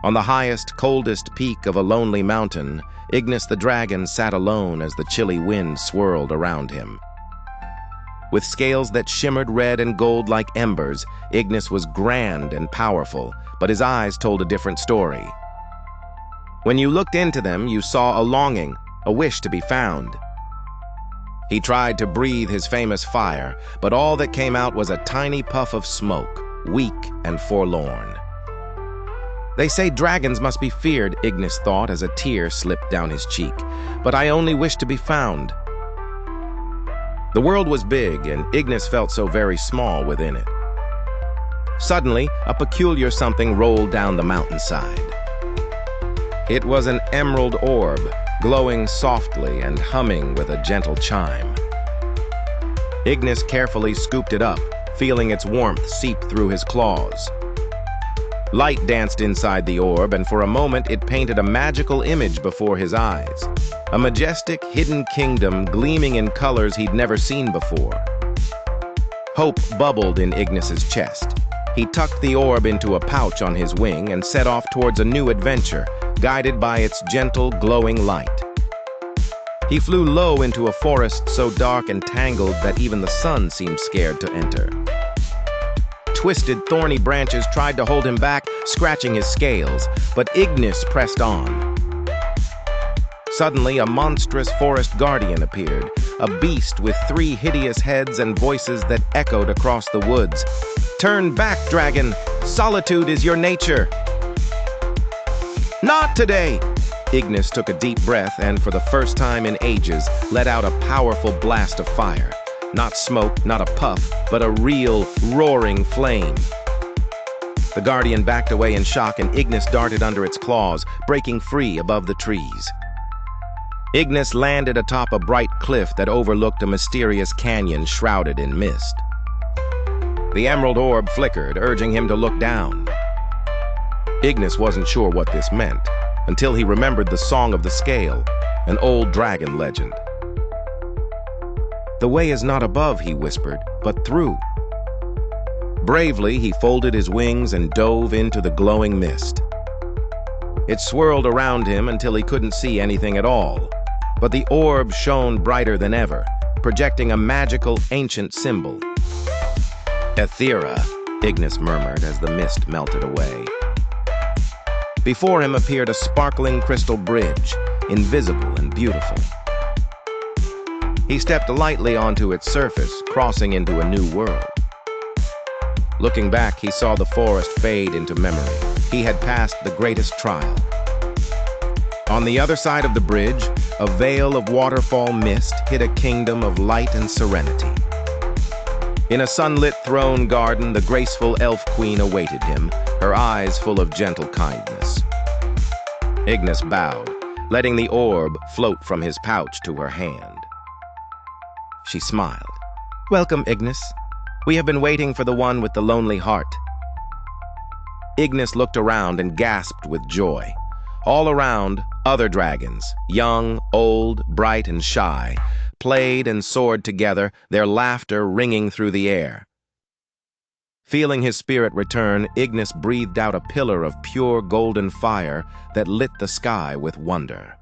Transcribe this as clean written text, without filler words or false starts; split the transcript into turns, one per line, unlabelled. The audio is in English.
On the highest, coldest peak of a lonely mountain, Ignis the dragon sat alone as the chilly wind swirled around him. With scales that shimmered red and gold like embers, Ignis was grand and powerful, but his eyes told a different story. When you looked into them, you saw a longing, a wish to be found. He tried to breathe his famous fire, but all that came out was a tiny puff of smoke, weak and forlorn. They say dragons must be feared, Ignis thought as a tear slipped down his cheek, but I only wish to be found. The world was big, and Ignis felt so very small within it. Suddenly, a peculiar something rolled down the mountainside. It was an emerald orb, glowing softly and humming with a gentle chime. Ignis carefully scooped it up, feeling its warmth seep through his claws. Light danced inside the orb, and for a moment it painted a magical image before his eyes. A majestic, hidden kingdom gleaming in colors he'd never seen before. Hope bubbled in Ignis's chest. He tucked the orb into a pouch on his wing and set off towards a new adventure, guided by its gentle, glowing light. He flew low into a forest so dark and tangled that even the sun seemed scared to enter. Twisted, thorny branches tried to hold him back, scratching his scales, but Ignis pressed on. Suddenly, a monstrous forest guardian appeared, a beast with 3 hideous heads and voices that echoed across the woods. "Turn back, dragon! Solitude is your nature!" "Not today!" Ignis took a deep breath and, for the first time in ages, let out a powerful blast of fire. Not smoke, not a puff, but a real, roaring flame. The guardian backed away in shock, and Ignis darted under its claws, breaking free above the trees. Ignis landed atop a bright cliff that overlooked a mysterious canyon shrouded in mist. The emerald orb flickered, urging him to look down. Ignis wasn't sure what this meant, until he remembered the Song of the Scale, an old dragon legend. "The way is not above," he whispered, "but through." Bravely, he folded his wings and dove into the glowing mist. It swirled around him until he couldn't see anything at all, but the orb shone brighter than ever, projecting a magical, ancient symbol. "Ethera," Ignis murmured as the mist melted away. Before him appeared a sparkling crystal bridge, invisible and beautiful. He stepped lightly onto its surface, crossing into a new world. Looking back, he saw the forest fade into memory. He had passed the greatest trial. On the other side of the bridge, a veil of waterfall mist hid a kingdom of light and serenity. In a sunlit throne garden, the graceful elf queen awaited him, her eyes full of gentle kindness. Ignis bowed, letting the orb float from his pouch to her hand. She smiled. "Welcome, Ignis. We have been waiting for the one with the lonely heart." Ignis looked around and gasped with joy. All around, other dragons, young, old, bright, and shy, played and soared together, their laughter ringing through the air. Feeling his spirit return, Ignis breathed out a pillar of pure golden fire that lit the sky with wonder.